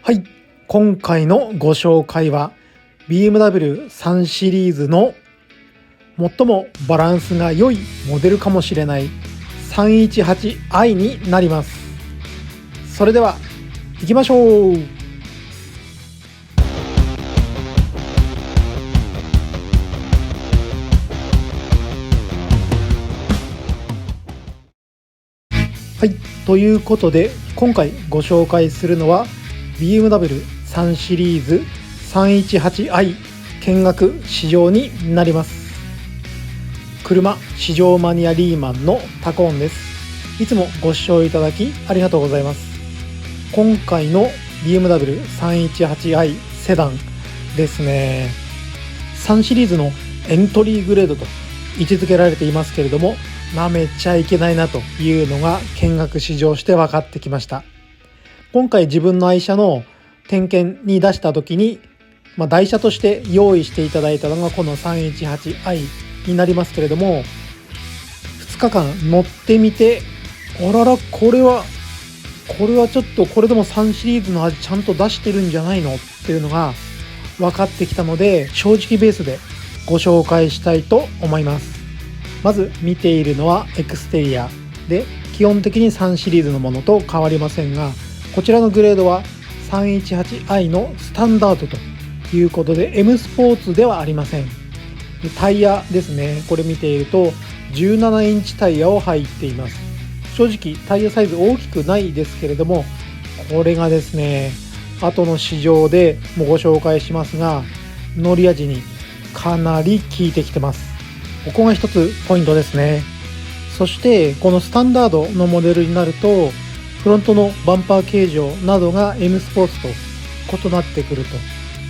はい、今回のご紹介は BMW3 シリーズの最もバランスが良いモデルかもしれない 318i になります。それでは行きましょう。はい、ということで今回ご紹介するのは BMW3 シリーズ 318i 見学試乗になります。車試乗マニアリーマンのタコーンです。いつもご視聴いただきありがとうございます。今回の BMW318i セダンですね、3シリーズのエントリーグレードと位置づけられていますけれども、舐めちゃいけないなというのが見学試乗して分かってきました。今回自分の愛車の点検に出した時に、台車として用意していただいたのがこの 318i になりますけれども、2日間乗ってみて、あららこれはちょっとこれでも3シリーズの味ちゃんと出してるんじゃないのっていうのが分かってきたので、正直ベースでご紹介したいと思います。まず見ているのはエクステリアで、基本的に3シリーズのものと変わりませんが、こちらのグレードは 318i のスタンダードということで M スポーツではありません。タイヤですね、これ見ていると17インチタイヤを入っています。正直タイヤサイズ大きくないですけれども、これがですね、後の試乗でもご紹介しますが、乗り味にかなり効いてきてます。ここが一つポイントですね。そしてこのスタンダードのモデルになると、フロントのバンパー形状などが M スポーツと異なってくる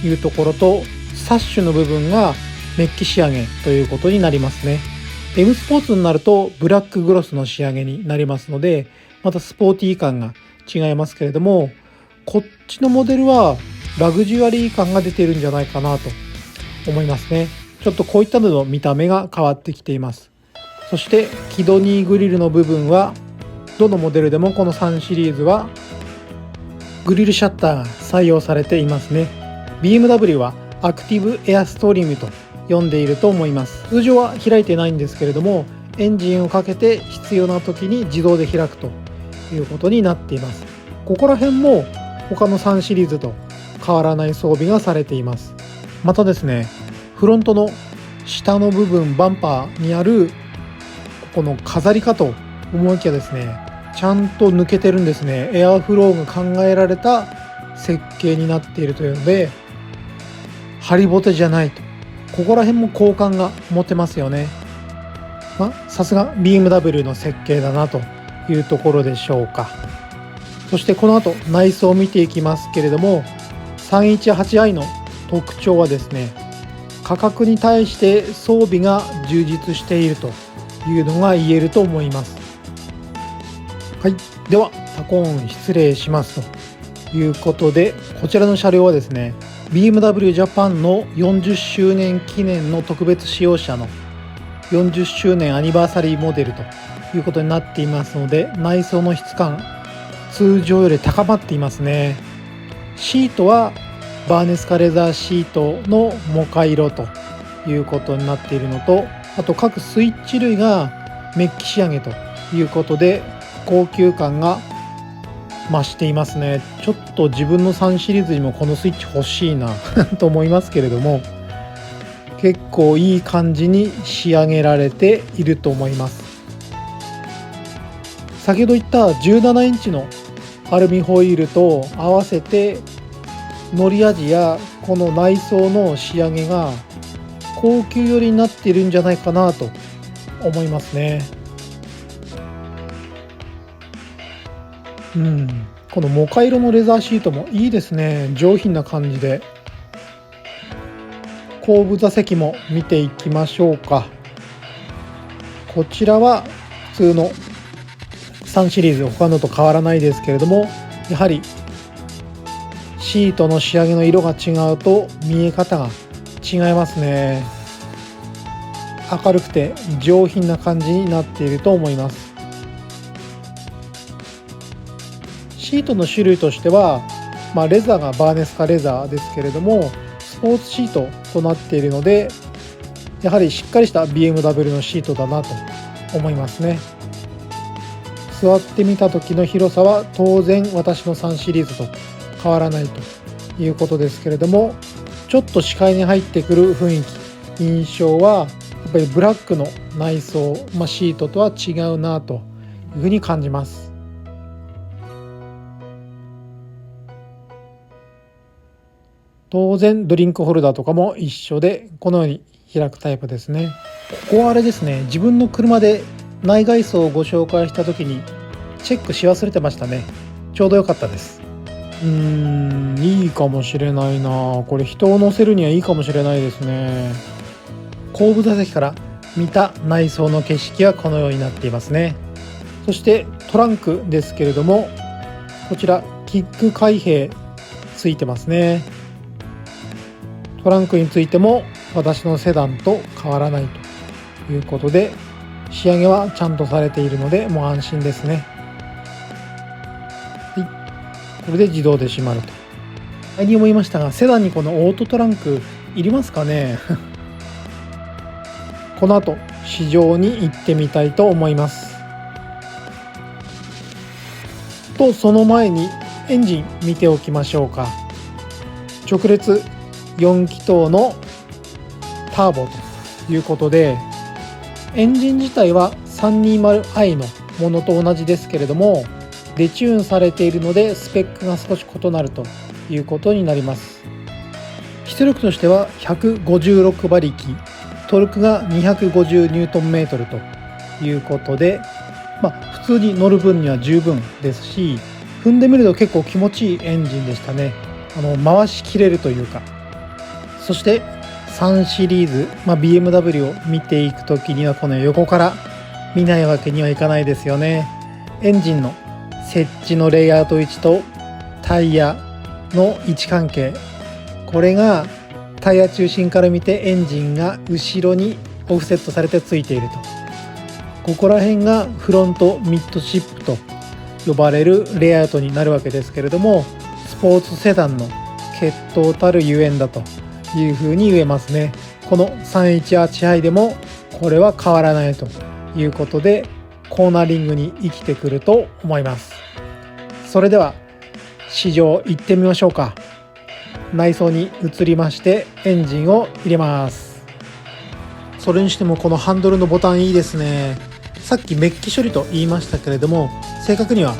というところと、サッシュの部分がメッキ仕上げということになりますね。M スポーツになるとブラックグロスの仕上げになりますので、またスポーティー感が違いますけれども、こっちのモデルはラグジュアリー感が出ているんじゃないかなと思いますね。ちょっとこういったのの見た目が変わってきています。そしてキドニーグリルの部分はどのモデルでもこの3シリーズはグリルシャッターが採用されていますね。 BMW はアクティブエアストリームと呼んでいると思います。通常は開いてないんですけれども、エンジンをかけて必要な時に自動で開くということになっています。ここら辺も他の3シリーズと変わらない装備がされています。またですね、フロントの下の部分バンパーにあるこの飾りかと思いきやですね、ちゃんと抜けてるんですね。エアフローが考えられた設計になっているというので、ハリボテじゃないと、ここら辺も好感が持てますよね。さすが BMW の設計だなというところでしょうか。そしてこの後内装を見ていきますけれども、 318i の特徴はですね、価格に対して装備が充実しているというのが言えると思います。はい、ではタコーン失礼しますということで、こちらの車両はですね、 BMW ジャパンの40周年記念の特別使用車の40周年アニバーサリーモデルということになっていますので、内装の質感通常より高まっていますね。シートはバーネスカレザーシートのモカ色ということになっているのと、あと各スイッチ類がメッキ仕上げということで高級感が増していますね。ちょっと自分の3シリーズにもこのスイッチ欲しいなと思いますけれども、結構いい感じに仕上げられていると思います。先ほど言った17インチのアルミホイールと合わせて乗り味やこの内装の仕上げが高級寄りになっているんじゃないかなと思いますね。このモカ色のレザーシートもいいですね。上品な感じで。後部座席も見ていきましょうか。こちらは普通の3シリーズ、他のと変わらないですけれども、やはりシートの仕上げの色が違うと見え方が違いますね。明るくて上品な感じになっていると思います。シートの種類としてはレザーがバーネスカレザーですけれども、スポーツシートとなっているので、やはりしっかりした BMW のシートだなと思いますね。座ってみた時の広さは当然私の3シリーズと変わらないということですけれども、ちょっと視界に入ってくる雰囲気、印象はやっぱりブラックの内装、シートとは違うなというふうに感じます。当然ドリンクホルダーとかも一緒で、このように開くタイプですね。ここはあれですね、自分の車で内外装をご紹介した時にチェックし忘れてましたね。ちょうど良かったです。いいかもしれないな。これ人を乗せるにはいいかもしれないですね。後部座席から見た内装の景色はこのようになっていますね。そしてトランクですけれども、こちらキック開閉ついてますね。トランクについても私のセダンと変わらないということで、仕上げはちゃんとされているのでもう安心ですね。はい、これで自動で閉まると。前にも言いましたが、セダンにこのオートトランクいりますかねこの後試乗に行ってみたいと思いますと、その前にエンジン見ておきましょうか。直列4気筒のターボということで、エンジン自体は 320i のものと同じですけれども、デチューンされているのでスペックが少し異なるということになります。出力としては156馬力、トルクが250ニュートンメートルということで、普通に乗る分には十分ですし、踏んでみると結構気持ちいいエンジンでしたね。回しきれるというか。そして3シリーズ、BMW を見ていくときにはこの横から見ないわけにはいかないですよね。エンジンの設置のレイアウト位置とタイヤの位置関係、これがタイヤ中心から見てエンジンが後ろにオフセットされてついていると、ここら辺がフロントミッドシップと呼ばれるレイアウトになるわけですけれども、スポーツセダンの血統たるゆえんだというふうに言えますね。この 318i でもこれは変わらないということで、コーナリングに生きてくると思います。それでは試乗行ってみましょうか。内装に移りましてエンジンを入れます。それにしてもこのハンドルのボタンいいですね。さっきメッキ処理と言いましたけれども、正確には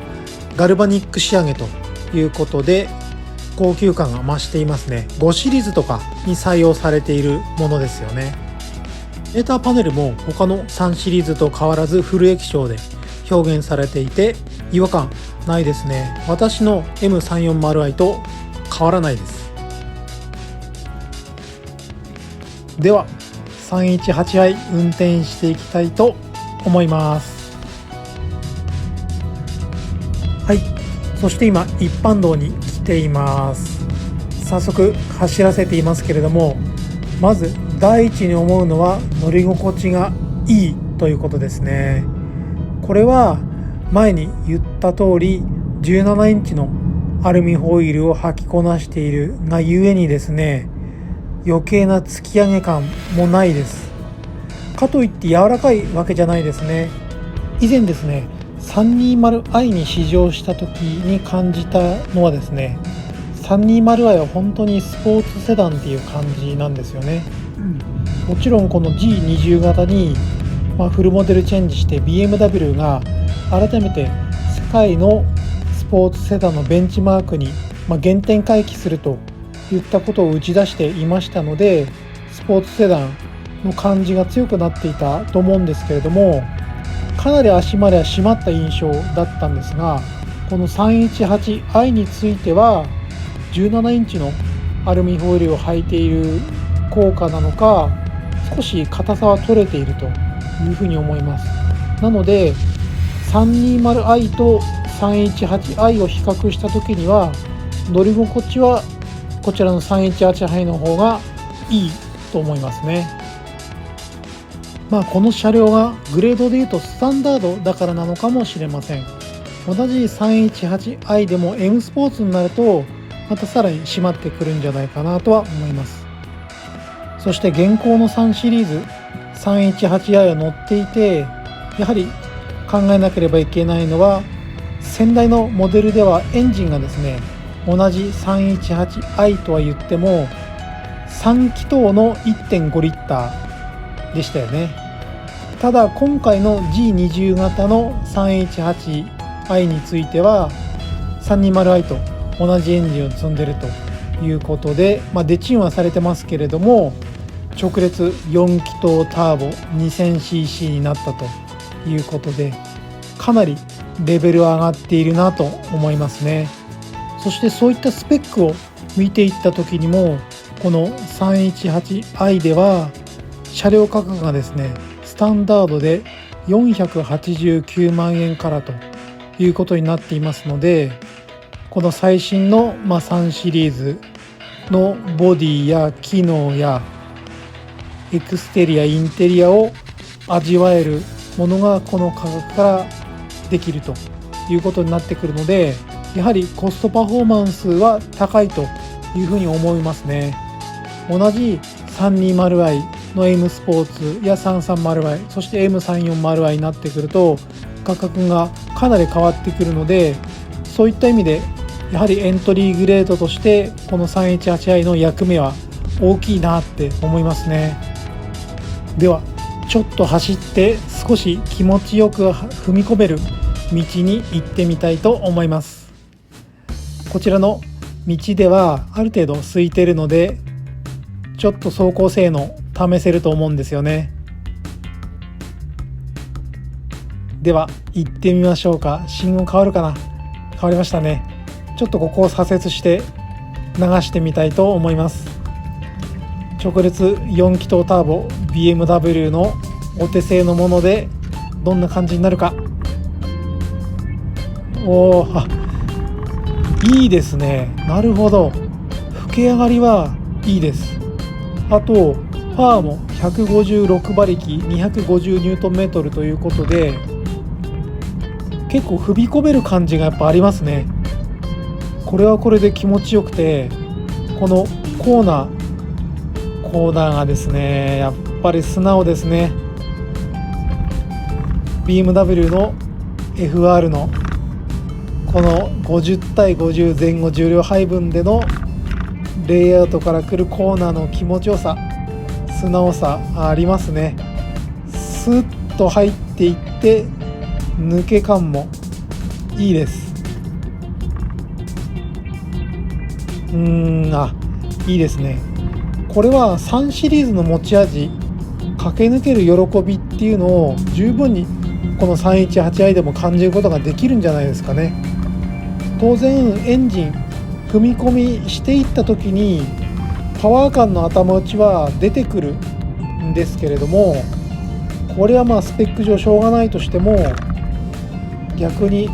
ガルバニック仕上げということで高級感が増していますね。5シリーズとかに採用されているものですよね。メーターパネルも他の3シリーズと変わらずフル液晶で表現されていて違和感ないですね。私の M340i と変わらないです。では 318i 運転していきたいと思います。はい、そして今一般道に来ています。早速走らせていますけれども、まず第一に思うのは乗り心地がいいということですね。これは前に言った通り17インチのアルミホイールを履きこなしているがゆえにですね、余計な突き上げ感もないです。かといって柔らかいわけじゃないですね。以前ですね 320i に試乗した時に感じたのはですね、320i は本当にスポーツセダンっていう感じなんですよね。もちろんこの G20 型に、フルモデルチェンジして BMW が改めて世界のスポーツセダンのベンチマークに、原点回帰するといったことを打ち出していましたので、スポーツセダンの感じが強くなっていたと思うんですけれども、かなり足までは締まった印象だったんですが、この 318i については17インチのアルミホイールを履いている効果なのか、少し硬さは取れているというふうに思います。なので 320i と 318i を比較した時には乗り心地はこちらの 318i の方がいいと思いますね。この車両がグレードでいうとスタンダードだからなのかもしれません。同じ 318i でも M スポーツになるとまたさらに締まってくるんじゃないかなとは思います。そして現行の3シリーズ 318i は乗っていて、やはり考えなければいけないのは、先代のモデルではエンジンがですね、同じ 318i とは言っても3気筒の 1.5 リッターでしたよね。ただ今回の G20 型の 318i については 320i と同じエンジンを積んでいるということで、デチンはされてますけれども、直列4気筒ターボ 2000cc になったということで、かなりレベルは上がっているなと思いますね。そしてそういったスペックを見ていった時にも、この 318i では車両価格がですね、スタンダードで489万円からということになっていますので、この最新の3シリーズのボディや機能やエクステリアインテリアを味わえるものがこの価格からできるということになってくるので、やはりコストパフォーマンスは高いというふうに思いますね。同じ 320i の M スポーツや 330i、 そして M340i になってくると価格がかなり変わってくるので、そういった意味でやはりエントリーグレードとしてこの 318i の役目は大きいなって思いますね。ではちょっと走って少し気持ちよく踏み込める道に行ってみたいと思います。こちらの道ではある程度空いているので、ちょっと走行性能試せると思うんですよね。では行ってみましょうか。信号変わるかな。変わりましたね。ちょっとここを左折して流してみたいと思います。直列4気筒ターボ BMW のお手製のものでどんな感じになるか。いいですね。なるほど。吹け上がりはいいです。あとパワーも156馬力250ニュートンメートルということで、結構踏み込める感じがやっぱありますね。これはこれで気持ちよくて、このコーナーがですね、やっぱり素直ですね。 BMW の FR のこの50対50前後重量配分でのレイアウトから来るコーナーの気持ちよさ、素直さありますね。スッと入っていって抜け感もいいです。いいですね。これは3シリーズの持ち味、駆け抜ける喜びっていうのを十分にこの 318i でも感じることができるんじゃないですかね。当然エンジン踏み込みしていった時にパワー感の頭打ちは出てくるんですけれども、これはスペック上しょうがないとしても、逆に、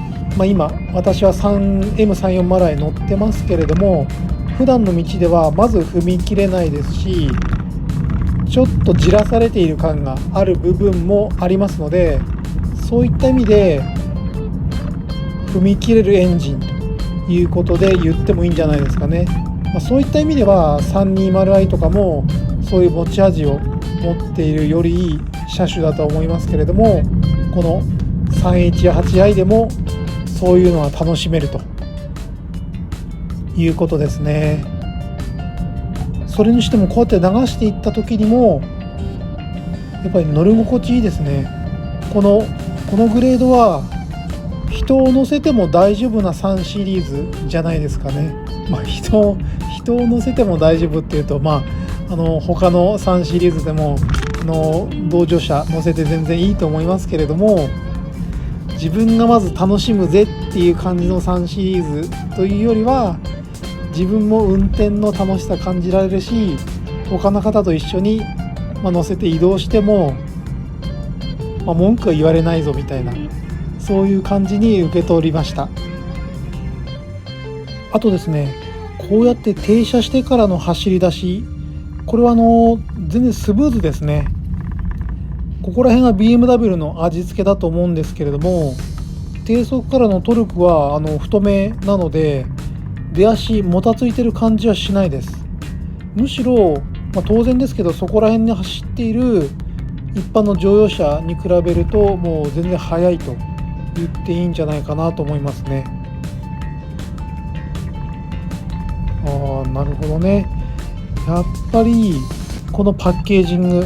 今私は M340i 乗ってますけれども、普段の道ではまず踏み切れないですし、ちょっとじらされている感がある部分もありますので、そういった意味で踏み切れるエンジンということで言ってもいいんじゃないですかね。そういった意味では 320i とかもそういう持ち味を持っているよりいい車種だと思いますけれども、この 318i でもそういうのは楽しめるということですね。それにしてもこうやって流していった時にもやっぱり乗り心地いいですね。このグレードは人を乗せても大丈夫な3シリーズじゃないですかね。人を乗せても大丈夫っていうと、他の3シリーズでも同乗者乗せて全然いいと思いますけれども、自分がまず楽しむぜっていう感じの3シリーズというよりは、自分も運転の楽しさ感じられるし、他の方と一緒に乗せて移動しても、文句は言われないぞみたいな、そういう感じに受け取りました。あとですね、こうやって停車してからの走り出し、これは全然スムーズですね。ここら辺が BMW の味付けだと思うんですけれども、低速からのトルクは太めなので、出足もたついてる感じはしないです。むしろ、当然ですけど、そこら辺に走っている一般の乗用車に比べるともう全然速いと言っていいんじゃないかなと思いますね。なるほどね。やっぱりこのパッケージング、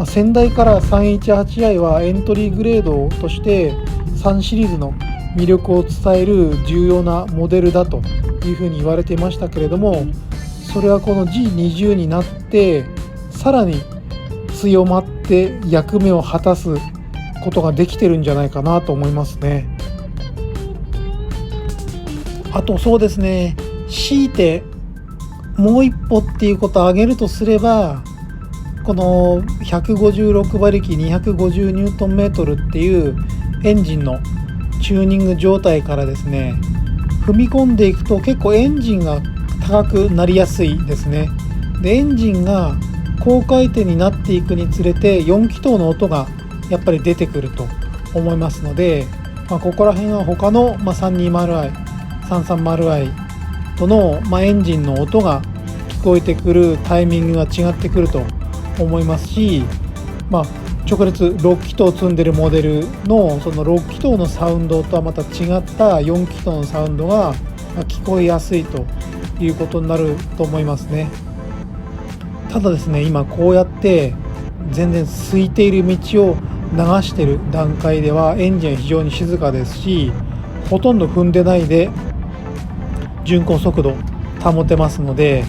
先代から 318i はエントリーグレードとして3シリーズの魅力を伝える重要なモデルだというふうに言われていましたけれども、それはこの G20 になってさらに強まって役目を果たすことができてるんじゃないかなと思いますね。あとそうですね、強いてもう一歩っていうことを挙げるとすれば、この156馬力250ニュートンメートルっていうエンジンのチューニング状態からですね、踏み込んでいくと結構エンジンが高くなりやすいですね。でエンジンが高回転になっていくにつれて4気筒の音がやっぱり出てくると思いますので、ここら辺は他の 320i、330i とのエンジンの音が聞こえてくるタイミングが違ってくると思いますし、直列6気筒積んでるモデルのその6気筒のサウンドとはまた違った4気筒のサウンドが聞こえやすいということになると思いますね。ただですね、今こうやって全然空いている道を流している段階ではエンジンは非常に静かですし、ほとんど踏んでないで巡航速度保てますので、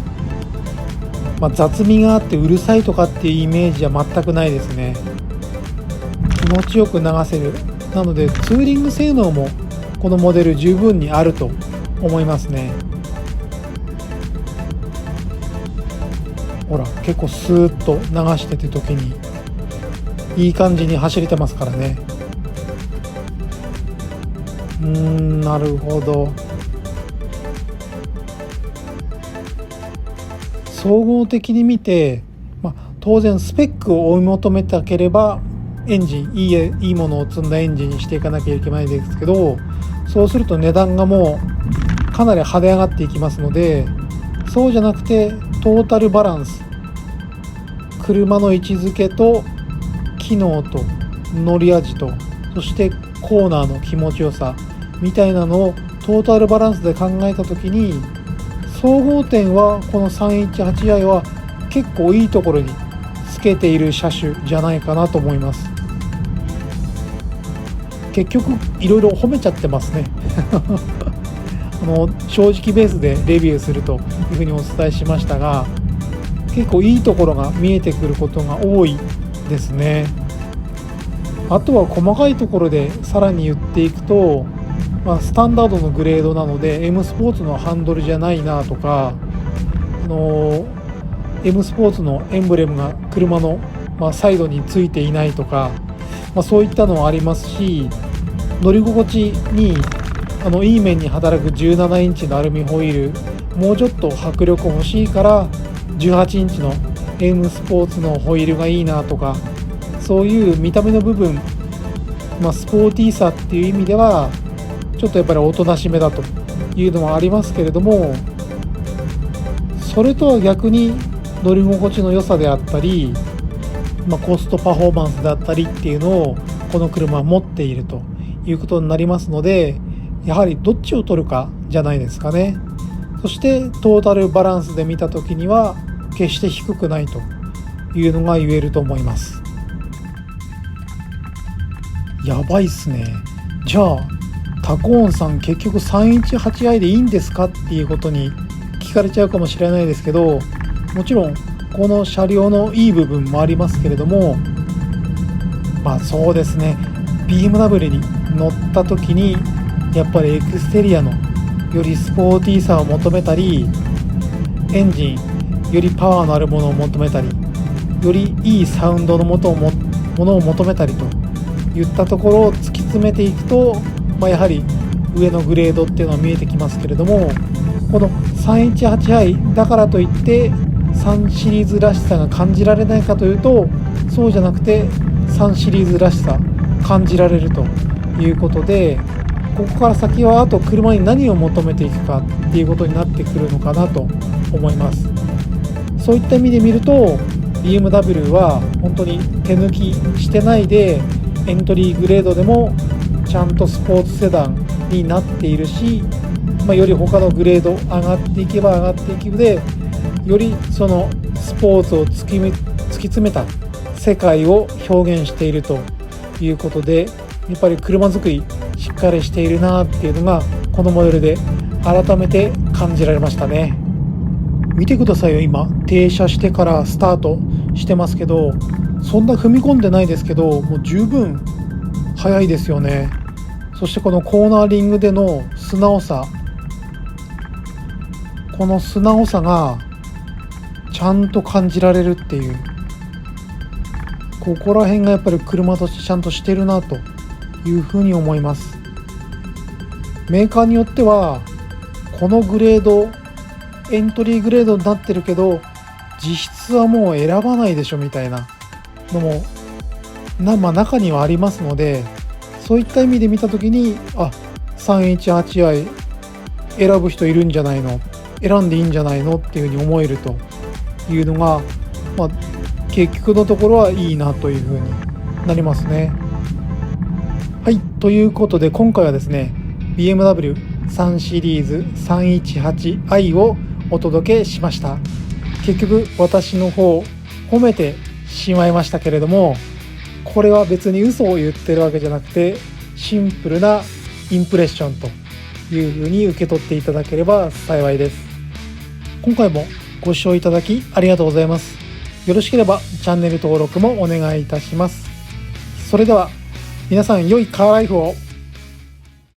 雑味があってうるさいとかっていうイメージは全くないですね。気持ちよく流せる。なのでツーリング性能もこのモデル十分にあると思いますね。ほら結構スーッと流してて時にいい感じに走れてますからね。なるほど。総合的に見て、当然スペックを追い求めたければエンジンいいものを積んだエンジンにしていかなきゃいけないですけど、そうすると値段がもうかなり跳ね上がっていきますので、そうじゃなくてトータルバランス、車の位置づけと機能と乗り味と、そしてコーナーの気持ちよさみたいなのをトータルバランスで考えた時に、総合点はこの 318i は結構いいところにつけている車種じゃないかなと思います。結局いろいろ褒めちゃってますね正直ベースでレビューするというふうにお伝えしましたが、結構いいところが見えてくることが多いですね。あとは細かいところでさらに言っていくと、スタンダードのグレードなので M スポーツのハンドルじゃないなとか、M スポーツのエンブレムが車の、サイドについていないとか、そういったのはありますし、乗り心地にいい面に働く17インチのアルミホイール、もうちょっと迫力欲しいから18インチの M スポーツのホイールがいいなとか、そういう見た目の部分、スポーティーさっていう意味ではちょっとやっぱりおとなしめだというのはありますけれども、それとは逆に乗り心地の良さであったり、コストパフォーマンスであったりっていうのをこの車は持っているということになりますので、やはりどっちを取るかじゃないですかね。そしてトータルバランスで見た時には決して低くないというのが言えると思います。やばいっすね。じゃあタコーンさん結局 318i でいいんですかっていうことに聞かれちゃうかもしれないですけど、もちろんこの車両のいい部分もありますけれども、そうですね、 BMW に乗った時にやっぱりエクステリアのよりスポーティーさを求めたり、エンジンよりパワーのあるものを求めたり、よりいいサウンドのものを求めたりといったところを突き詰めていくと、やはり上のグレードっていうのは見えてきますけれども、この 318i だからといって3シリーズらしさが感じられないかというと、そうじゃなくて3シリーズらしさ感じられるということで、ここから先はあと車に何を求めていくかっていうことになってくるのかなと思います。そういった意味で見ると BMW は本当に手抜きしてないでエントリーグレードでもちゃんとスポーツセダンになっているし、より他のグレード上がっていけば上がっていくでよりそのスポーツを突き詰めた世界を表現しているということで、やっぱり車作りしっかりしているなっていうのがこのモデルで改めて感じられましたね。見てくださいよ、今停車してからスタートしてますけど、そんな踏み込んでないですけどもう十分速いですよね。そしてこのコーナーリングでの素直さ、この素直さがちゃんと感じられるっていう、ここら辺がやっぱり車としてちゃんとしてるなというふうに思います。メーカーによってはこのグレードエントリーグレードになってるけど実質はもう選ばないでしょみたいなのも中にはありますので、そういった意味で見たときに318i 選ぶ人いるんじゃないの、選んでいいんじゃないのっていうふうに思えるというのが、結局のところはいいなというふうになりますね。はい、ということで今回はですね BMW3 シリーズ 318i をお届けしました。結局私の方褒めてしまいましたけれども、これは別に嘘を言ってるわけじゃなくてシンプルなインプレッションというふうに受け取っていただければ幸いです。今回もご視聴いただきありがとうございます。よろしければチャンネル登録もお願いいたします。それでは皆さん良いカーライフを。